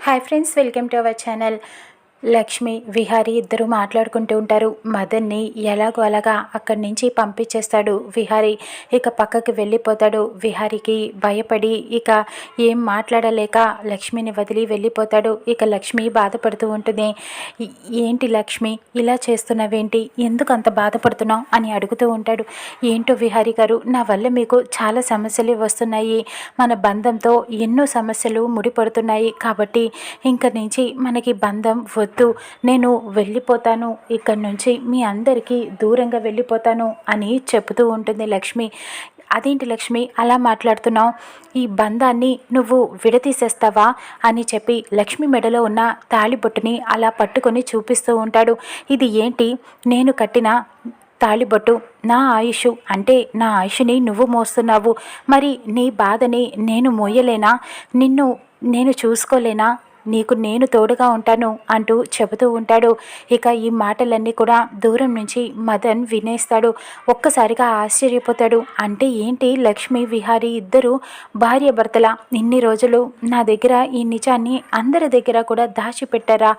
Hi friends, welcome to our channel. Lakshmi Vihari ఇద్దరు మాట్లాడుకుంటూ ఉంటారు. మదన్ని ఎలాగో అలాగా అక్కడి నుంచి పంపించేస్తాడు విహారీ. ఇక పక్కకి వెళ్ళిపోతాడు. విహారీకి భయపడి ఇక ఏం మాట్లాడలేక లక్ష్మిని వదిలి వెళ్ళిపోతాడు. ఇక లక్ష్మి బాధపడుతూ ఉంటుంది. ఏంటి లక్ష్మి ఇలా చేస్తున్నావేంటి, ఎందుకు అంత బాధపడుతున్నావు అని అడుగుతూ ఉంటాడు. ఏంటో విహారీ గారు, నా వల్ల మీకు చాలా సమస్యలు వస్తున్నాయి. మన బంధంతో ఎన్నో సమస్యలు ముడిపడుతున్నాయి. కాబట్టి ఇంక నుంచి మనకి బంధం వద్దు, నేను వెళ్ళిపోతాను, ఇక్కడి నుంచి మీ అందరికీ దూరంగా వెళ్ళిపోతాను అని చెబుతూ ఉంటుంది లక్ష్మి. అదేంటి లక్ష్మి అలా మాట్లాడుతున్నావు, ఈ బంధాన్ని నువ్వు విడతీసేస్తావా అని చెప్పి లక్ష్మి మెడలో ఉన్న తాళిబొట్టుని అలా పట్టుకొని చూపిస్తూ ఉంటాడు. ఇది ఏంటి, నేను కట్టిన తాళిబొట్టు, నా ఆయుష్ అంటే నా ఆయుష్ని నువ్వు మోస్తున్నావు, మరి నీ బాధని నేను మోయలేనా, నిన్ను నేను చూసుకోలేనా, నీకు నేను తోడుగా ఉంటాను అంటూ చెబుతూ ఉంటాడు. ఇక ఈ మాటలన్నీ కూడా దూరం నుంచి మదన్ వినేస్తాడు. ఒక్కసారిగా ఆశ్చర్యపోతాడు. అంటే ఏంటి, లక్ష్మి విహారీ ఇద్దరు భార్యాభర్తల, ఇన్ని రోజులు నా దగ్గర ఈ నిజాన్ని అందరి దగ్గర కూడా దాచిపెట్టారా,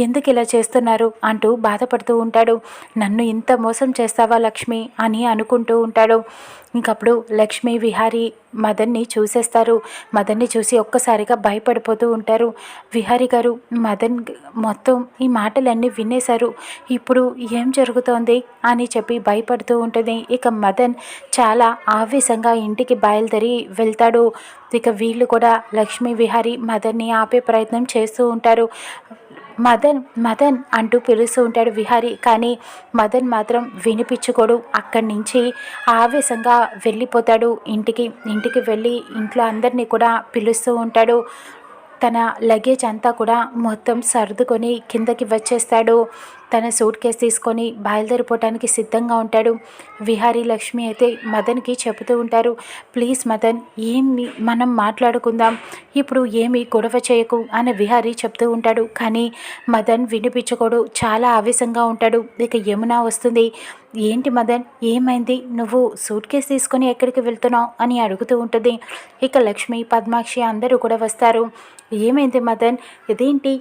ఎందుకు ఇలా చేస్తున్నారు అంటూ బాధపడుతూ ఉంటాడు. నన్ను ఇంత మోసం చేస్తావా లక్ష్మి అని అనుకుంటూ ఉంటాడు. ఇంకప్పుడు లక్ష్మి విహారీ మదన్ని చూసేస్తారు. మదన్ని చూసి ఒక్కసారిగా భయపడిపోతూ ఉంటారు. విహారీ గారు, మదన్ మొత్తం ఈ మాటలన్నీ వినేశారు, ఇప్పుడు ఏం జరుగుతోంది అని చెప్పి భయపడుతూ ఉంటుంది. ఇక మదన్ చాలా ఆవేశంగా ఇంటికి బయలుదేరి వెళ్తాడు. ఇక వీళ్ళు కూడా లక్ష్మి విహారీ మదన్ని ఆపే ప్రయత్నం చేస్తూ ఉంటారు. మదన్ మదన్ అంటూ పిలుస్తూ ఉంటాడు విహారీ. కానీ మదన్ మాత్రం వినిపించుకోడు. అక్కడి నుంచి ఆవేశంగా వెళ్ళిపోతాడు ఇంటికి వెళ్ళి ఇంట్లో అందరినీ కూడా పిలుస్తూ ఉంటాడు. తన లగేజ్ అంతా కూడా మొత్తం సర్దుకొని కిందకి వచ్చేస్తాడు. తన సూట్ కేసు తీసుకొని బయలుదేరిపోవటానికి సిద్ధంగా ఉంటాడు. విహారీ లక్ష్మి అయితే మదన్కి చెబుతూ ఉంటారు, ప్లీజ్ మదన్, ఏమి మనం మాట్లాడుకుందాం, ఇప్పుడు ఏమి గొడవ చేయకు అని విహారీ చెప్తూ ఉంటాడు. కానీ మదన్ వినిపించుకోడు, చాలా ఆవేశంగా ఉంటాడు. ఇక యమున వస్తుంది. ఏంటి మదన్, ఏమైంది, నువ్వు సూట్ కేసు తీసుకొని ఎక్కడికి వెళ్తున్నావు అని అడుగుతూ ఉంటుంది. ఇక లక్ష్మి పద్మాక్షి అందరూ కూడా వస్తారు. ఏమైంది మదన్, ఇదేంటి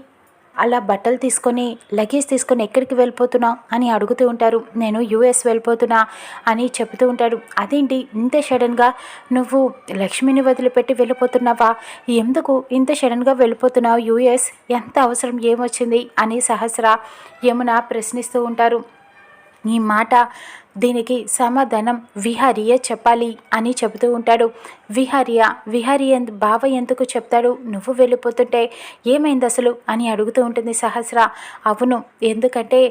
అలా బట్టలు తీసుకొని లగేజ్ తీసుకొని ఎక్కడికి వెళ్ళిపోతున్నావు అని అడుగుతూ ఉంటారు. నేను యూఎస్ వెళ్ళిపోతున్నా అని చెబుతూ ఉంటాడు. అదేంటి ఇంత సడన్గా నువ్వు లక్ష్మిని వదిలిపెట్టి వెళ్ళిపోతున్నావా, ఎందుకు ఇంత సడన్గా వెళ్ళిపోతున్నావు యూఎస్, ఎంత అవసరం ఏమొచ్చింది అని సహస్ర యమున ప్రశ్నిస్తూ ఉంటారు. ఈ మాట దీనికి సమాధానం విహారీయే చెప్పాలి అని చెబుతూ ఉంటాడు. విహారీ బావ ఎందుకు చెప్తాడు, నువ్వు వెళ్ళిపోతుంటే ఏమైంది అసలు అని అడుగుతూ ఉంటుంది సహస్ర. అవును, ఎందుకంటే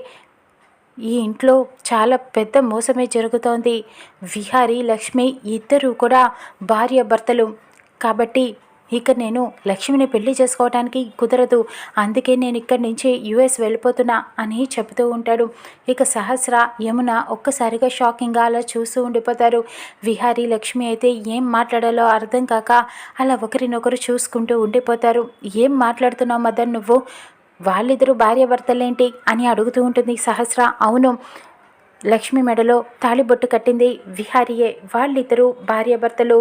ఈ ఇంట్లో చాలా పెద్ద మోసమే జరుగుతోంది. విహారీ లక్ష్మి ఇద్దరు కూడా భార్యాభర్తలు, కాబట్టి ఇక నేను లక్ష్మిని పెళ్లి చేసుకోవడానికి కుదరదు, అందుకే నేను ఇక్కడి నుంచి యూఎస్ వెళ్ళిపోతున్నా అని చెబుతూ ఉంటాడు. ఇక సహస్ర యమున ఒక్కసారిగా షాకింగ్గా అలా చూస్తూ ఉండిపోతారు. విహారీ లక్ష్మి అయితే ఏం మాట్లాడాలో అర్థం కాక అలా ఒకరినొకరు చూసుకుంటూ ఉండిపోతారు. ఏం మాట్లాడుతున్నావు మదన్ నువ్వు, వాళ్ళిద్దరూ భార్యాభర్తలేంటి అని అడుగుతూ ఉంటుంది సహస్ర. అవును, లక్ష్మి మెడలో తాళిబొట్టు కట్టింది విహారీయే, వాళ్ళిద్దరూ భార్యాభర్తలు,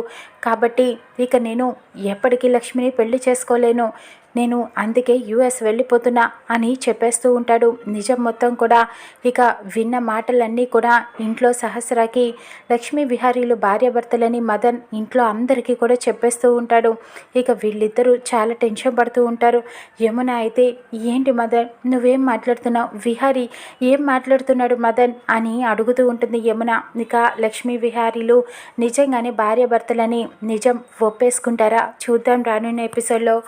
కాబట్టి ఇక నేను ఎప్పటికీ లక్ష్మిని పెళ్లి చేసుకోలేను, నేను అందుకే యూఎస్ వెళ్ళిపోతున్నా అని చెప్పేస్తూ ఉంటాడు నిజం మొత్తం కూడా. ఇక విన్న మాటలన్నీ కూడా ఇంట్లో సహస్రాకి లక్ష్మీ విహారీలు భార్యాభర్తలని మదన్ ఇంట్లో అందరికీ కూడా చెప్పేస్తూ ఉంటాడు. ఇక వీళ్ళిద్దరూ చాలా టెన్షన్ పడుతూ ఉంటారు. యమున అయితే ఏంటి మదన్, నువ్వేం మాట్లాడుతున్నావు, విహారీ ఏం మాట్లాడుతున్నాడు మదన్ అని అడుగుతూ ఉంటుంది యమున. ఇక లక్ష్మీ విహారీలు నిజంగానే భార్యాభర్తలని నిజం ఒప్పేసుకుంటారా, చూద్దాం రానున్న ఎపిసోడ్లో.